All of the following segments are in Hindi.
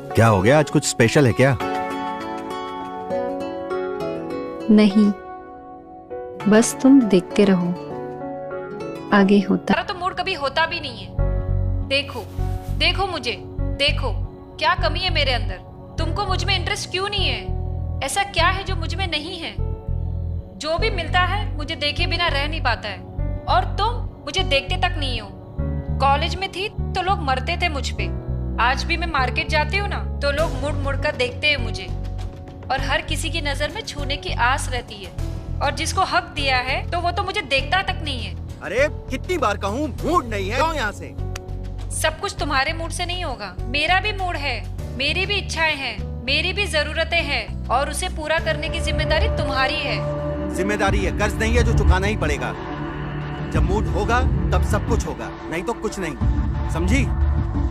क्या हो गया? आज कुछ स्पेशल है क्या? नहीं, बस तुम देखते रहो, आगे होता। तो मूड कभी होता भी नहीं है। देखो देखो मुझे, देखो क्या कमी है मेरे अंदर। तुमको मुझ में इंटरेस्ट क्यों नहीं है? ऐसा क्या है जो मुझ में नहीं है? जो भी मिलता है मुझे देखे बिना रह नहीं पाता है, और तुम मुझे देखते तक नहीं हो। कॉलेज में थी तो लोग मरते थे मुझ पे। आज भी मैं मार्केट जाती हूँ ना तो लोग मुड़ मुड़ कर देखते हैं मुझे, और हर किसी की नजर में छूने की आस रहती है, और जिसको हक दिया है तो वो तो मुझे देखता तक नहीं है। अरे कितनी बार कहूँ, मूड नहीं है, जाओ यहाँ से। सब कुछ तुम्हारे मूड से नहीं होगा, मेरा भी मूड है, मेरी भी इच्छाएं हैं, मेरी भी जरूरतें हैं, और उसे पूरा करने की जिम्मेदारी तुम्हारी है। जिम्मेदारी है, कर्ज नहीं है जो चुकाना ही पड़ेगा। जब मूड होगा तब सब कुछ होगा, नहीं तो कुछ नहीं, समझी?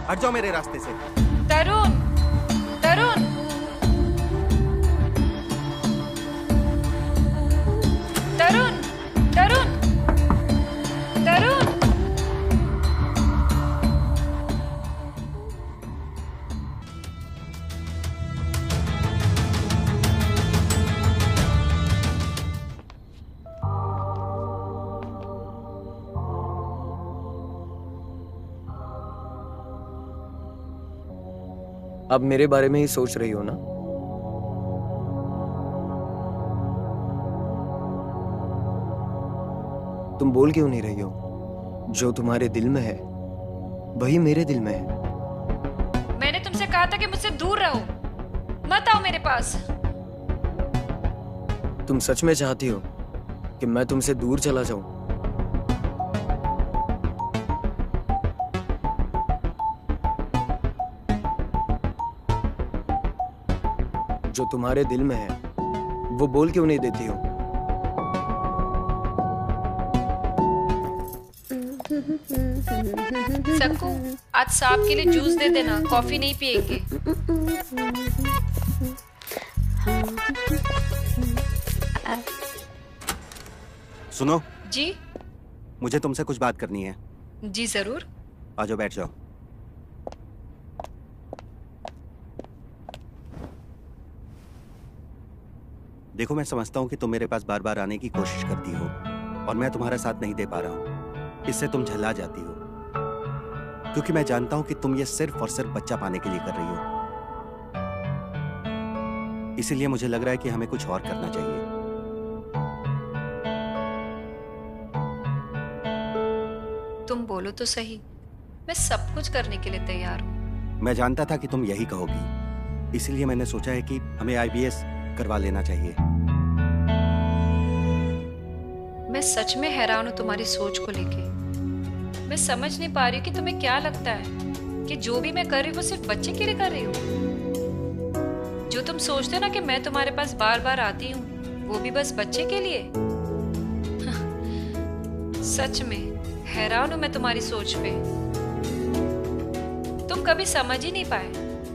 हट जाओ मेरे रास्ते से। तरुण, तरुण, तरुण, तरुण, तरुण। अब मेरे बारे में ही सोच रही हो ना? तुम बोल क्यों नहीं रही हो? जो तुम्हारे दिल में है वही मेरे दिल में है। मैंने तुमसे कहा था कि मुझसे दूर रहो, मत आओ मेरे पास। तुम सच में चाहती हो कि मैं तुमसे दूर चला जाऊं? जो तुम्हारे दिल में है वो बोल क्यों नहीं देती हो? सक्कू, आज साहब के लिए जूस दे देना, कॉफी नहीं पिएंगे। सुनो जी? मुझे तुमसे कुछ बात करनी है। जी जरूर। आ जाओ, बैठ जाओ। देखो, मैं समझता हूँ कि तुम मेरे पास बार बार आने की कोशिश करती हो और मैं तुम्हारा साथ नहीं दे पा रहा हूँ। इससे तुम झल्ला जाती हो, क्योंकि मैं जानता हूँ कि तुम ये सिर्फ और सिर्फ बच्चा पाने के लिए कर रही हो। इसीलिए मुझे लग रहा है कि हमें कुछ और करना चाहिए। तुम बोलो तो सही, मैं सब कुछ करने के लिए तैयार हूँ। मैं जानता था कि तुम यही कहोगी, इसीलिए मैंने सोचा है कि हमें IVF करवा लेना चाहिए। मैं सच में हैरान हूँ तुम्हारी सोच को लेके। मैं समझ नहीं पा रही हूँ कि तुम्हें क्या लगता है कि जो भी मैं कर रही हूँ वो सिर्फ बच्चे के लिए कर रही हूँ। जो तुम सोचते हो ना कि मैं तुम्हारे पास बार बार आती हूँ, वो भी बस बच्चे के लिए। सच में हैरान हूँ मैं तुम्हारी सोच पे। तुम कभी समझ ही नहीं पाए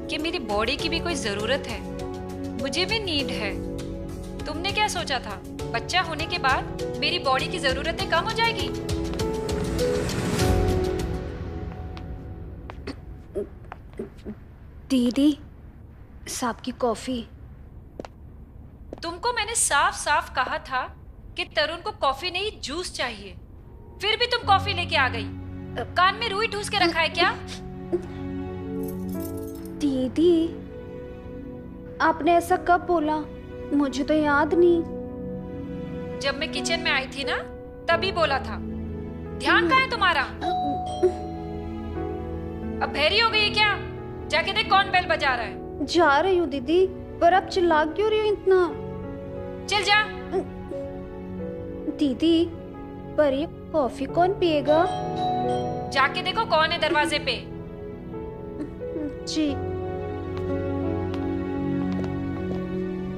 कि मेरी बॉडी की भी कोई जरूरत है, मुझे भी नीड है। तुमने क्या सोचा था, बच्चा होने के बाद मेरी बॉडी की जरूरतें कम हो जाएगी? दीदी, साहब की कॉफी। तुमको मैंने साफ साफ कहा था कि तरुण को कॉफी नहीं जूस चाहिए, फिर भी तुम कॉफी लेके आ गई। कान में रुई ठूस के रखा है क्या? दीदी, आपने ऐसा कब बोला? मुझे तो याद नहीं। जब मैं किचन में आई थी ना, तभी बोला था। ध्यान कहाँ है तुम्हारा? अब बहरी हो गई है क्या? जाके देख कौन बेल बजा रहा है। जा रही हूँ दीदी, पर अब चिल्ला क्यों रही हो इतना? चल जा। दीदी, पर ये कॉफी कौन पिएगा? जाके देखो कौन है दरवाजे पे। जी।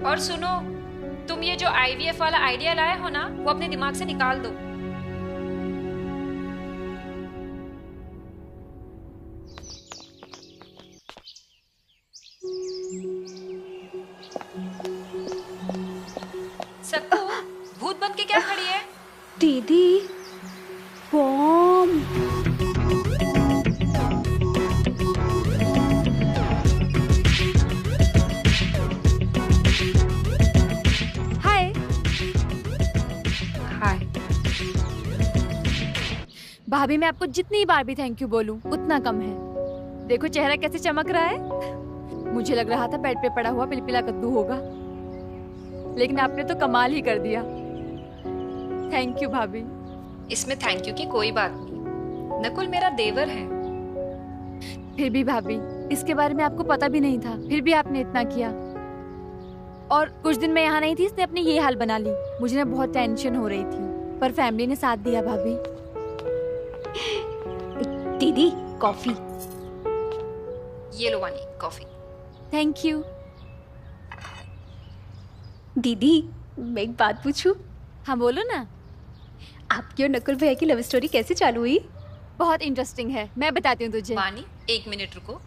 और सुनो, तुम ये जो IVF वाला आइडिया लाए हो ना, वो अपने दिमाग से निकाल दो। सक्कू, भूत बन के क्या खड़ी है? दीदी, बॉम्ब। भाभी मैं आपको जितनी बार भी थैंक यू बोलूं उतना कम है। देखो चेहरा कैसे चमक रहा है। मुझे लग रहा था बेड पे पड़ा हुआ पिलपिला कद्दू होगा, लेकिन आपने तो कमाल ही कर दिया। थैंक यू भाभी। इसमें थैंक यू की कोई बात नहीं, नकुल मेरा देवर है। फिर भी भाभी, इसके बारे में आपको पता भी नहीं था, फिर भी आपने इतना किया। और कुछ दिन मैं यहाँ नहीं थी, इसने अपनी ये हाल बना ली। मुझे ना बहुत टेंशन हो रही थी, पर फैमिली ने साथ दिया भाभी। दीदी कॉफी। ये लो वानी कॉफी। Thank you. दीदी मैं एक बात पूछूं? हाँ बोलो ना। आपकी और नकुल भैया की लव स्टोरी कैसे चालू हुई? बहुत इंटरेस्टिंग है, मैं बताती हूँ तुझे। वानी 1 मिनट रुको,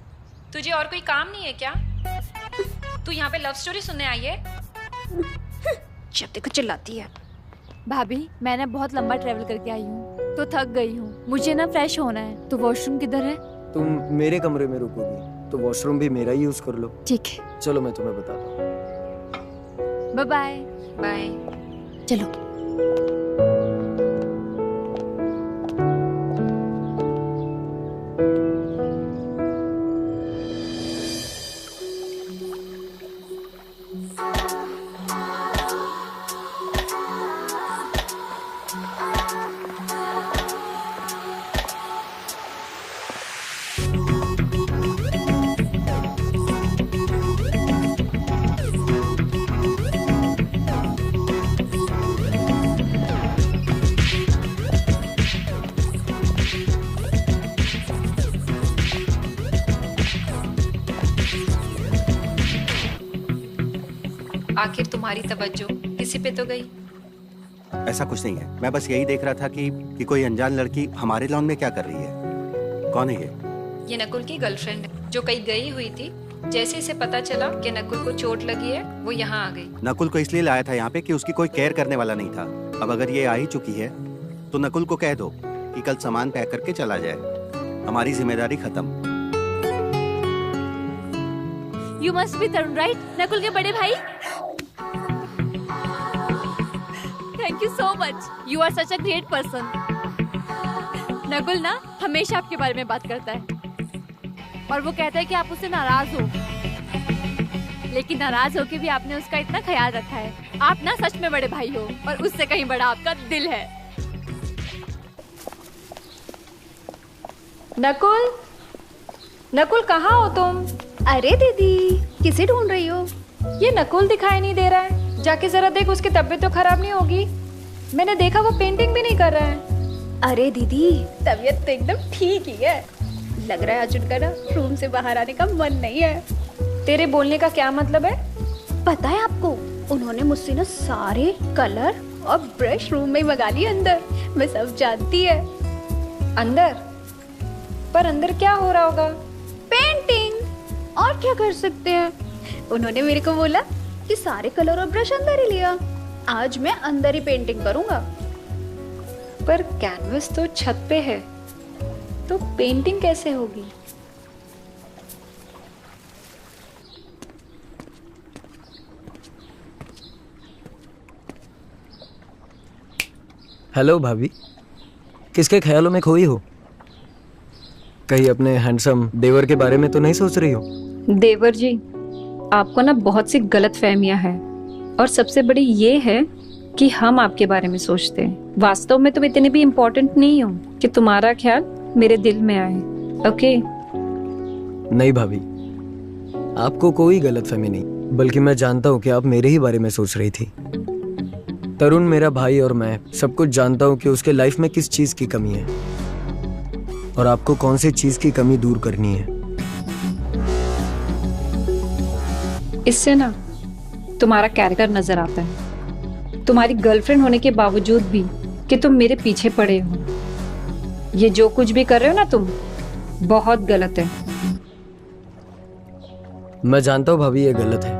तुझे और कोई काम नहीं है क्या? तू यहाँ पे लव स्टोरी सुनने आई है? जब देखो चिल्लाती है। भाभी मैं ना बहुत लंबा ट्रेवल करके आई हूँ, तो थक गई हूँ। मुझे ना फ्रेश होना है, तो वॉशरूम किधर है? तुम मेरे कमरे में रुकोगी तो वॉशरूम भी मेरा ही यूज कर लो। ठीक है, चलो मैं तुम्हें बताता हूँ। Bye bye. बाय। चलो। आखिर तुम्हारी तवज्जो किसी पे तो गई। ऐसा कुछ नहीं है, मैं बस यही देख रहा था कि कोई अनजान लड़की हमारे लॉन में क्या कर रही है। कौन है ये? ये नकुल की गर्लफ्रेंड है, जो कहीं गई हुई थी। जैसे इसे पता चला कि नकुल को चोट लगी है, वो यहाँ आ गई। नकुल को इसलिए लाया था यहाँ पे कि उसकी कोई केयर करने वाला नहीं था। अब अगर ये आ ही चुकी है तो नकुल को कह दो कि कल सामान पैक करके चला जाए, हमारी जिम्मेदारी खत्म। You must be Tarun, right? Nakul के बड़े भाई। Thank you so much. You are such a great person. Nakul ना हमेशा आपके बारे में बात करता है, और वो कहता है कि आप उससे नाराज हो, लेकिन नाराज होके भी आपने उसका इतना ख्याल रखा है। आप ना सच में बड़े भाई हो, और उससे कहीं बड़ा आपका दिल है। नकुल, नकुल कहाँ हो तुम? अरे दीदी किसे ढूंढ रही हो? ये नकुल दिखाई नहीं दे रहा है, जाके जरा देख, उसकी तबीयत तो खराब नहीं होगी? मैंने देखा वो पेंटिंग भी नहीं कर रहा है। अरे दीदी तबीयत तो एकदम ठीक ही है। लग रहा है आज उनका ना रूम से बाहर आने का मन नहीं है। तेरे बोलने का क्या मतलब है? पता है आपको, उन्होंने मुझसे ना सारे कलर और ब्रश रूम में ही मंगा लिए अंदर। मैं सब जानती है। अंदर? पर अंदर क्या हो रहा होगा? पेंटिंग, और क्या कर सकते हैं। उन्होंने मेरे को बोला कि सारे कलर और ब्रश अंदर ही लिया, आज मैं अंदर ही पेंटिंग करूंगा। पर कैनवस तो छत पे है, तो पेंटिंग कैसे होगी? हेलो भाभी, किसके ख्यालों में खोई हो? कहीं अपने हैंडसम देवर के बारे में तो नहीं सोच रही हो? देवर जी, आपको ना बहुत सी गलत फहमियां हैं, और सबसे बड़ी ये है कि हम आपके बारे में सोचते हैं। वास्तव में तुम इतनी भी इम्पोर्टेंट नहीं हो कि तुम्हारा ख्याल मेरे दिल में आए। ओके? नहीं भाभी, आपको कोई गलतफहमी नहीं, बल्कि मैं जानता हूँ कि आप मेरे ही बारे में सोच रही थी। तरुण मेरा भाई, और मैं सब कुछ जानता हूँ कि उसके लाइफ में किस चीज की कमी है और आपको कौन सी चीज की कमी दूर करनी है। इससे ना तुम्हारा कैरेक्टर नजर आता है, तुम्हारी गर्लफ्रेंड होने के बावजूद भी कि तुम मेरे पीछे पड़े हो। ये जो कुछ भी कर रहे हो ना तुम, बहुत गलत है। मैं जानता हूँ भाभी, ये गलत है,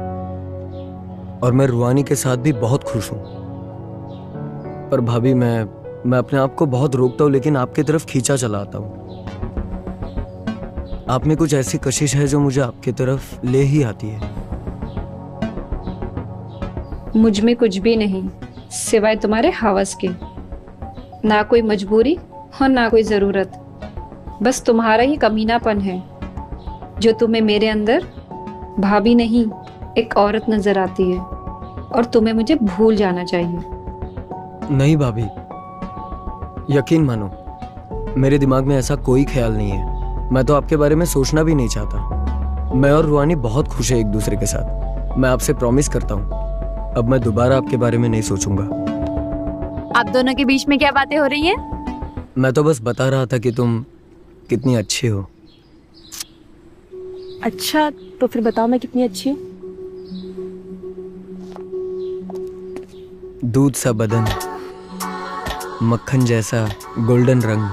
और मैं रुहानी के साथ भी बहुत खुश हूँ। पर भाभी मैं अपने आप को बहुत रोकता हूँ, लेकिन आपकी तरफ खींचा चला आता हूँ। आप में कुछ ऐसी कशिश है जो मुझे आपकी तरफ ले ही आती है। मुझ में कुछ भी नहीं सिवाय तुम्हारे हवस के, ना कोई मजबूरी और ना कोई जरूरत। बस तुम्हारा ही कमीनापन है जो तुम्हें मेरे अंदर भाभी नहीं एक औरत नजर आती है, और तुम्हें मुझे भूल जाना चाहिए। नहीं भाभी, यकीन मानो मेरे दिमाग में ऐसा कोई ख्याल नहीं है। मैं तो आपके बारे में सोचना भी नहीं चाहता। मैं और रुहानी बहुत खुश है एक दूसरे के साथ। मैं आपसे प्रॉमिस करता हूँ अब मैं दोबारा आपके बारे में नहीं सोचूंगा। आप दोनों के बीच में क्या बातें हो रही हैं? मैं तो बस बता रहा था कि तुम कितनी अच्छी हो। अच्छा, तो फिर बताओ मैं कितनी अच्छी हूँ? दूध सा बदन, मक्खन जैसा गोल्डन रंग,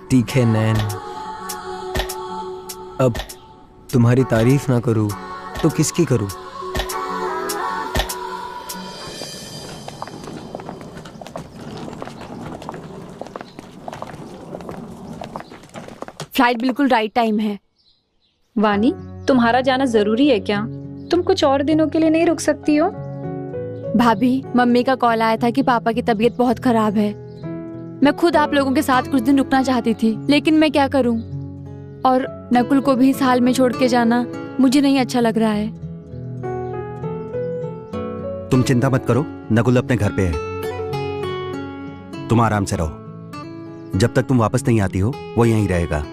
तीखे नैन। अब तुम्हारी तारीफ ना करूं तो किसकी करूं? फ्लाइट बिल्कुल राइट टाइम है। वानी, तुम्हारा जाना जरूरी है क्या? तुम कुछ और दिनों के लिए नहीं रुक सकती हो? भाभी, मम्मी का कॉल आया था कि पापा की तबीयत बहुत खराब है। मैं खुद आप लोगों के साथ कुछ दिन रुकना चाहती थी, लेकिन मैं क्या करूं? और नकुल को भी इस हाल में छोड़ के जाना मुझे नहीं अच्छा लग रहा है। तुम चिंता मत करो, नकुल अपने घर पे है। तुम आराम से रहो, जब तक तुम वापस नहीं आती हो वो यहीं रहेगा।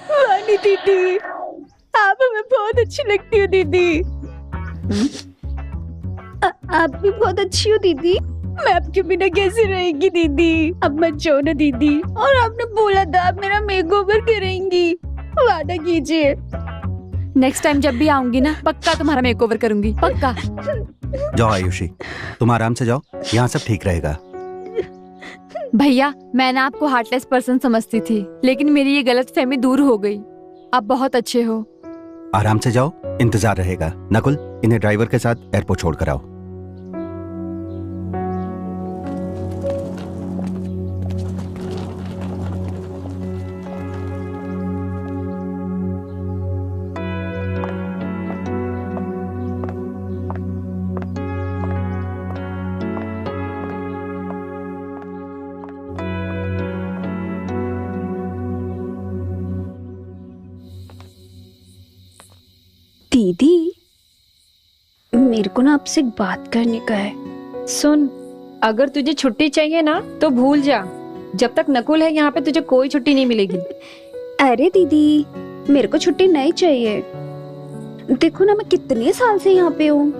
वानी दीदी, आप हमें बहुत अच्छी लगती हो दीदी। आप भी बहुत अच्छी हो दीदी। मैं आपके बिना कैसे रहेगी दीदी? अब मत जाओ ना दीदी। और आपने बोला था आप मेरा मेकओवर करेंगी, वादा कीजिए। नेक्स्ट टाइम जब भी आऊंगी ना, पक्का तुम्हारा मेकओवर करूंगी, पक्का। जाओ आयुषी, तुम आराम से जाओ, यहाँ सब ठीक रहेगा। भैया, मैं ना आपको हार्टलेस पर्सन समझती थी, लेकिन मेरी ये गलतफहमी दूर हो गई। आप बहुत अच्छे हो। आराम से जाओ, इंतजार रहेगा। नकुल, इन्हें ड्राइवर के साथ एयरपोर्ट छोड़ कर आओ। दीदी, मेरे को ना आपसे एक बात करने का है। सुन, अगर तुझे छुट्टी चाहिए ना तो भूल जा। जब तक नकुल है यहाँ पे तुझे कोई छुट्टी नहीं मिलेगी। अरे दीदी, मेरे को छुट्टी नहीं चाहिए। देखो ना, मैं कितने साल से यहाँ पे हूँ।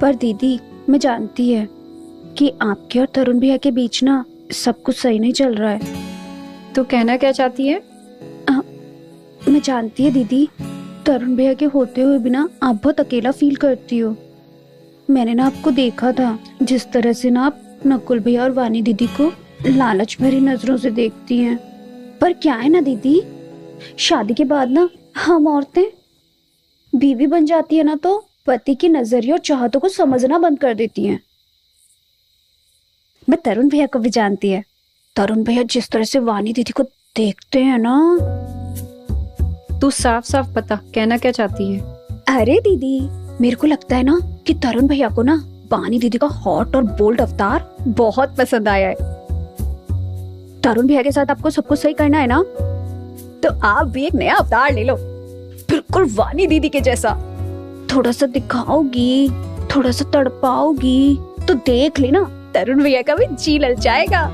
पर दीदी, मैं जानती है कि आपके और तरुण भैया के बीच ना सब कुछ सही नहीं चल रहा है। तो कहना क्या चाहती है? मैं जानती है दीदी, तरुण भैया के होते हुए भी ना आप बहुत अकेला फील करती हो। मैंने ना आपको देखा था, जिस तरह से ना आप नकुल भैया और वानी दीदी को लालच भरी नजरों से देखती हैं। पर क्या है ना दीदी, शादी के बाद ना हम औरतें बीवी बन जाती है ना तो पति की नजरिए और चाहतों को समझना बंद कर देती हैं। मैं तरुण भैया को भी जानती है। तरुण भैया जिस तरह से वानी दीदी को देखते हैं ना। तू साफ साफ बता, कहना क्या चाहती है? अरे दीदी, मेरे को लगता है ना कि तरुण भैया को ना वानी दीदी का हॉट और बोल्ड अवतार बहुत पसंद आया है। तरुण भैया के साथ आपको सब कुछ सही करना है ना, तो आप भी एक नया अवतार ले लो, बिल्कुल वानी दीदी के जैसा। थोड़ा सा दिखाओगी, थोड़ा सा तड़पाओगी, तो देख लेना तरुण भैया का भी जी ललचाएगा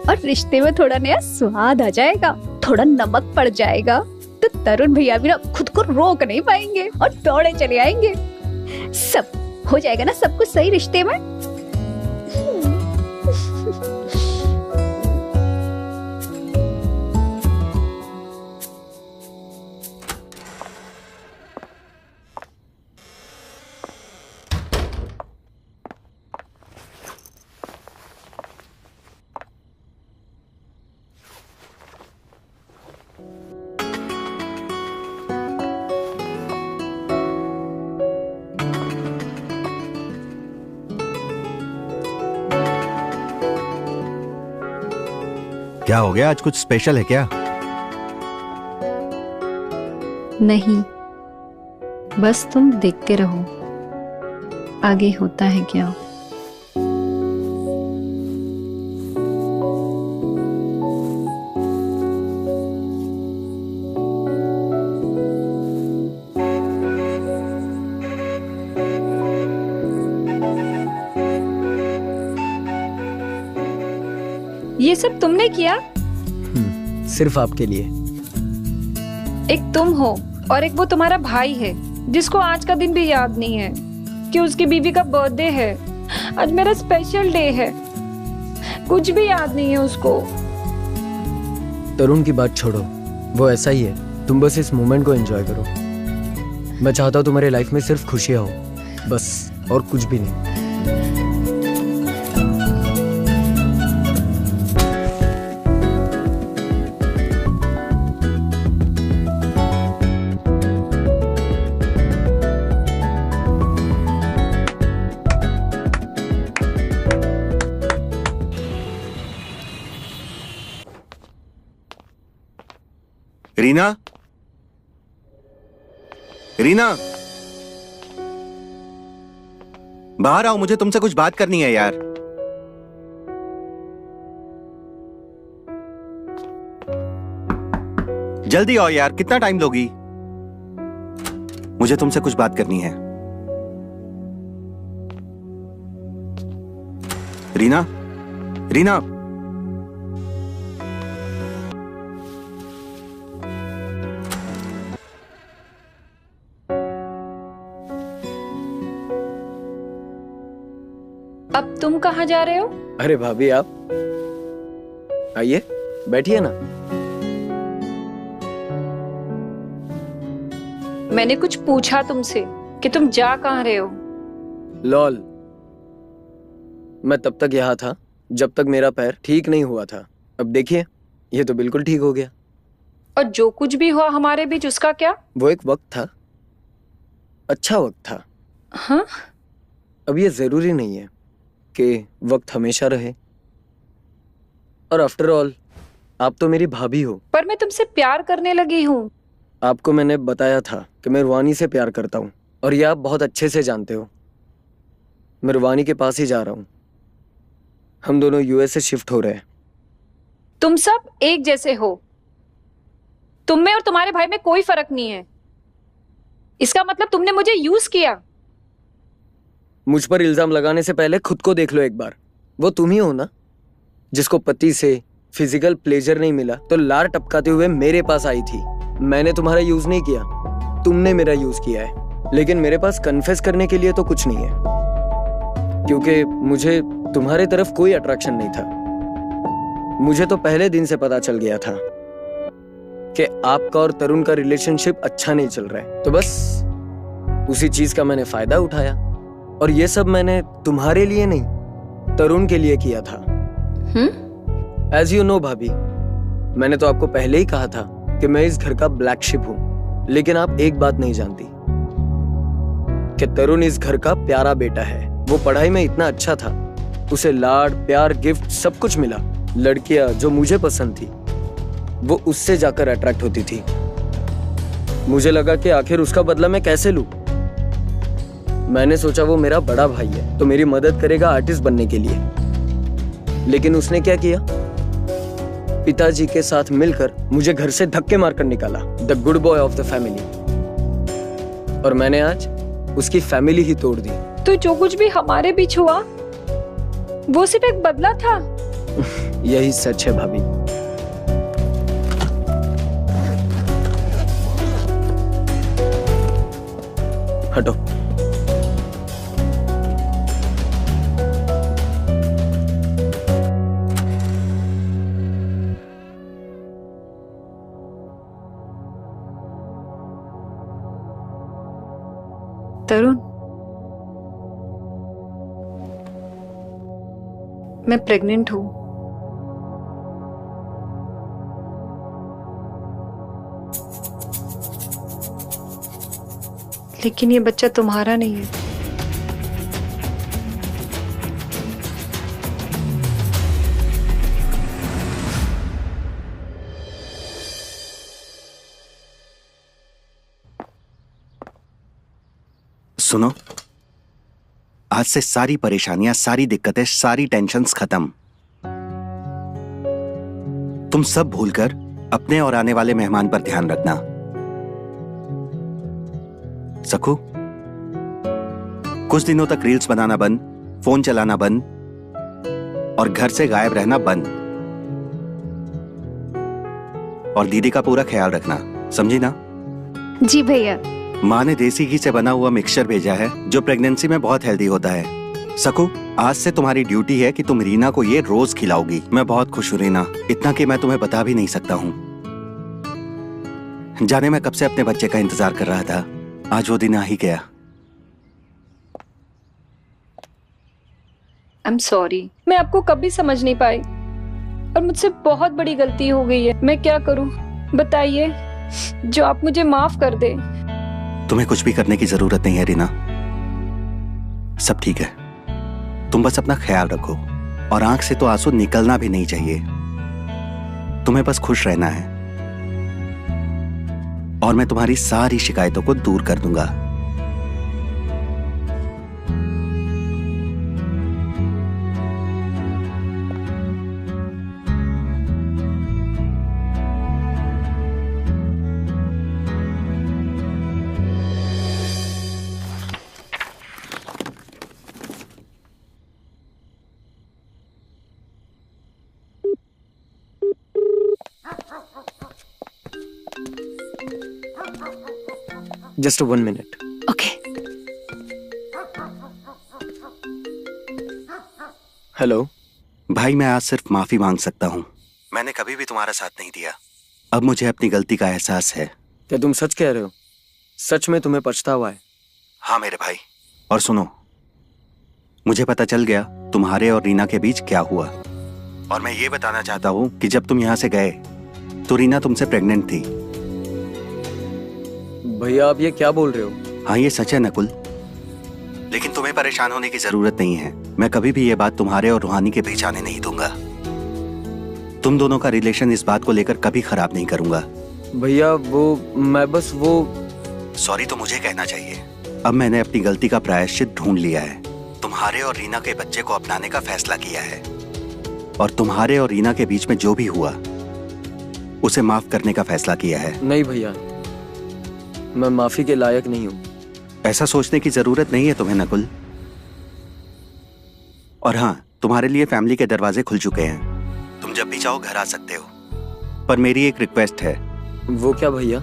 और रिश्ते में थोड़ा नया स्वाद आ जाएगा। थोड़ा नमक पड़ जाएगा तो तरुण भैया भी ना खुद को रोक नहीं पाएंगे और दौड़े चले आएंगे। सब हो जाएगा ना, सब कुछ सही रिश्ते में। क्या हो गया, आज कुछ स्पेशल है क्या? नहीं, बस तुम देखते रहो आगे होता है क्या। ये सब तुमने किया? सिर्फ आपके लिए। एक तुम हो और एक वो तुम्हारा भाई है जिसको आज का दिन भी याद नहीं है कि उसकी बीवी का बर्थडे है। आज मेरा स्पेशल डे है, कुछ भी याद नहीं है उसको। तरुण की बात छोड़ो, वो ऐसा ही है। तुम बस इस मोमेंट को एंजॉय करो। मैं चाहता हूँ तुम्हारे लाइफ में सिर्फ खुशियाँ हो, बस, और कुछ भी नहीं। रीना, रीना, बाहर आओ, मुझे तुमसे कुछ बात करनी है यार। जल्दी आओ यार, कितना टाइम लोगी? मुझे तुमसे कुछ बात करनी है। रीना, रीना, अब तुम कहाँ जा रहे हो? अरे भाभी, आप आइए, बैठिए ना। मैंने कुछ पूछा तुमसे कि तुम जा कहाँ रहे हो? लॉल, मैं तब तक यहाँ था जब तक मेरा पैर ठीक नहीं हुआ था। अब देखिए, ये तो बिल्कुल ठीक हो गया। और जो कुछ भी हुआ हमारे बीच, उसका क्या? वो एक वक्त था, अच्छा वक्त था। हाँ? अब ये जरूरी नहीं है कि वक्त हमेशा रहे। और आफ्टर ऑल, आप तो मेरी भाभी हो। पर मैं तुमसे प्यार करने लगी हूँ। आपको मैंने बताया था कि मैं रुवानी से प्यार करता हूँ, और ये आप बहुत अच्छे से जानते हो। मैं रुवानी के पास ही जा रहा हूँ। हम दोनों यूएस से शिफ्ट हो रहे हैं। तुम सब एक जैसे हो। तुम में और तुम्हारे भाई में कोई फर्क नहीं है। इसका मतलब तुमने मुझे यूज किया। मुझ पर इल्जाम लगाने से पहले खुद को देख लो एक बार। वो तुम ही हो ना जिसको पति से फिजिकल प्लेजर नहीं मिला तो लार टपकाते हुए मेरे पास आई थी। मैंने तुम्हारा यूज नहीं किया, तुमने मेरा यूज किया है। लेकिन मेरे पास कन्फेस करने के लिए तो कुछ नहीं है, क्योंकि मुझे तुम्हारे तरफ कोई अट्रैक्शन नहीं था। मुझे तो पहले दिन से पता चल गया था कि आपका और तरुण का रिलेशनशिप अच्छा नहीं चल रहा है। तो बस उसी चीज का मैंने फायदा उठाया, और ये सब मैंने तुम्हारे लिए नहीं, तरुण के लिए किया था। एज यू नो भाभी, मैंने तो आपको पहले ही कहा था कि मैं इस घर का ब्लैक शिप हूं। लेकिन आप एक बात नहीं जानती कि तरुण इस घर का प्यारा बेटा है। वो पढ़ाई में इतना अच्छा था, उसे लाड प्यार गिफ्ट सब कुछ मिला। लड़कियां जो मुझे पसंद थी वो उससे जाकर अट्रैक्ट होती थी। मुझे लगा कि आखिर उसका बदला मैं कैसे लूं। मैंने सोचा वो मेरा बड़ा भाई है तो मेरी मदद करेगा आर्टिस्ट बनने के लिए। लेकिन उसने क्या किया, पिताजी के साथ मिलकर मुझे घर से धक्के मारकर निकाला, the good boy of the family. और मैंने आज उसकी फैमिली ही तोड़ दी। तो जो कुछ भी हमारे बीच हुआ वो सिर्फ एक बदला था। यही सच है भाभी। हटो। तरुण, मैं प्रेग्नेंट हूँ। लेकिन ये बच्चा तुम्हारा नहीं है। सुनो, आज से सारी परेशानियां, सारी दिक्कतें, सारी टेंशन्स खत्म। तुम सब भूलकर अपने और आने वाले मेहमान पर ध्यान रखना। सकू, कुछ दिनों तक रील्स बनाना बंद, फोन चलाना बंद और घर से गायब रहना बंद। और दीदी का पूरा ख्याल रखना, समझी ना? जी भैया। माँ ने देसी घी से बना हुआ मिक्सचर भेजा है जो प्रेगनेंसी में बहुत हेल्दी होता है। सकू, आज से तुम्हारी ड्यूटी है कि तुम रीना को ये रोज खिलाओगी। मैं बहुत खुश हूँ रीना, इतना कि मैं तुम्हें बता भी नहीं सकता हूँ। जाने मैं कब से अपने बच्चे का इंतजार कर रहा था, आज वो दिन आ ही गया। आई एम सॉरी, मैं आपको कभी समझ नहीं पाई और मुझसे बहुत बड़ी गलती हो गई है। मैं क्या करूं बताइए, जो आप मुझे माफ कर दे। तुम्हें कुछ भी करने की जरूरत नहीं है रीना, सब ठीक है। तुम बस अपना ख्याल रखो और आंख से तो आंसू निकलना भी नहीं चाहिए। तुम्हें बस खुश रहना है और मैं तुम्हारी सारी शिकायतों को दूर कर दूंगा। Just 1 minute. ओके। हेलो भाई, मैं आज सिर्फ माफी मांग सकता हूँ। मैंने कभी भी तुम्हारा साथ नहीं दिया। अब मुझे अपनी गलती का एहसास है। क्या तुम सच कह रहे हो? सच में तुम्हें पछतावा है? हाँ मेरे भाई, और सुनो, मुझे पता चल गया तुम्हारे और रीना के बीच क्या हुआ। और मैं ये बताना चाहता हूँ कि जब तुम यहाँ से गए तो रीना तुमसे प्रेग्नेंट थी। भैया आप ये क्या बोल रहे हो? हाँ ये सच है नकुल, लेकिन तुम्हें परेशान होने की जरूरत नहीं है। मैं कभी भी ये बात तुम्हारे और रूहानी के बीच आने नहीं दूंगा। तुम दोनों का रिलेशन इस बात को लेकर कभी खराब नहीं करूंगा। भैया मैं बस सॉरी तो मुझे कहना चाहिए। अब मैंने अपनी गलती का प्रायश्चित ढूंढ लिया है। तुम्हारे और रीना के बच्चे को अपनाने का फैसला किया है और तुम्हारे और रीना के बीच में जो भी हुआ उसे माफ करने का फैसला किया है। नहीं भैया, मैं माफी के लायक नहीं हूँ। ऐसा सोचने की जरूरत नहीं है तुम्हें नकुल। और हाँ, तुम्हारे लिए फैमिली के दरवाजे खुल चुके हैं। तुम जब भी चाहो घर आ सकते हो। पर मेरी एक रिक्वेस्ट है। वो क्या भैया?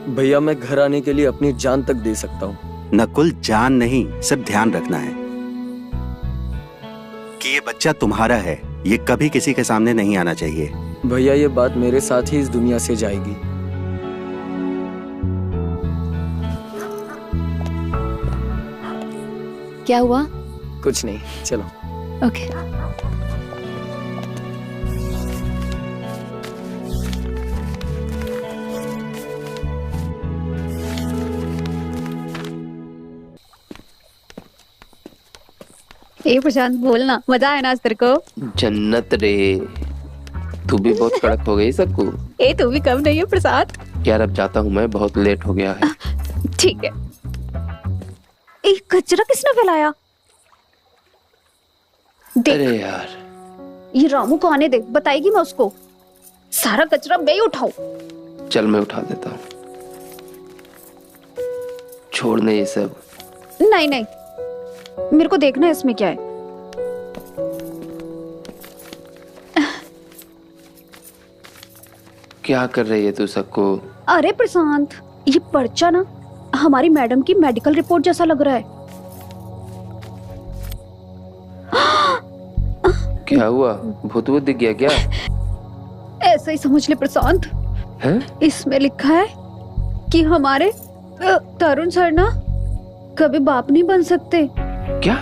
भैया मैं घर आने के लिए अपनी जान तक दे सकता हूँ। नकुल, जान नहीं, सिर्फ ध्यान रखना है कि ये बच्चा तुम्हारा है। ये कभी किसी के सामने नहीं आना चाहिए। भैया ये बात मेरे साथ ही इस दुनिया से जाएगी। क्या हुआ? कुछ नहीं, चलो। ओके। ए प्रशांत, बोलना, मजा आया ना आज तेरे को? जन्नत रे, तू भी बहुत कड़क हो गई सबको। ए तू भी कम नहीं है प्रसाद। यार अब जाता हूँ मैं, बहुत लेट हो गया है। ठीक है। ए कचरा किसने फैलाया? अरे यार, ये रामू को आने दे, बताएगी मैं उसको। सारा कचरा मैं ही उठाऊं। चल मैं उठा देता हूँ, छोड़ने ये सब। नहीं नहीं, मेरे को देखना है इसमें क्या है। क्या कर रही है तू सबको? अरे प्रशांत, ये पर्चा ना हमारी मैडम की मेडिकल रिपोर्ट जैसा लग रहा है। क्या हुआ? भूत भूत दिख गया क्या? ऐसा ही समझ ले प्रशांत। हैं? इसमें लिखा है कि हमारे तरुण सर ना कभी बाप नहीं बन सकते। क्या?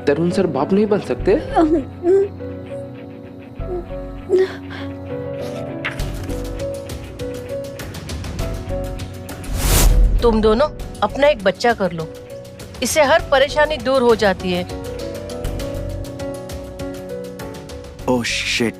तरुण सर बाप नहीं बन सकते? तुम दोनों अपना एक बच्चा कर लो, इससे हर परेशानी दूर हो जाती है। Oh shit,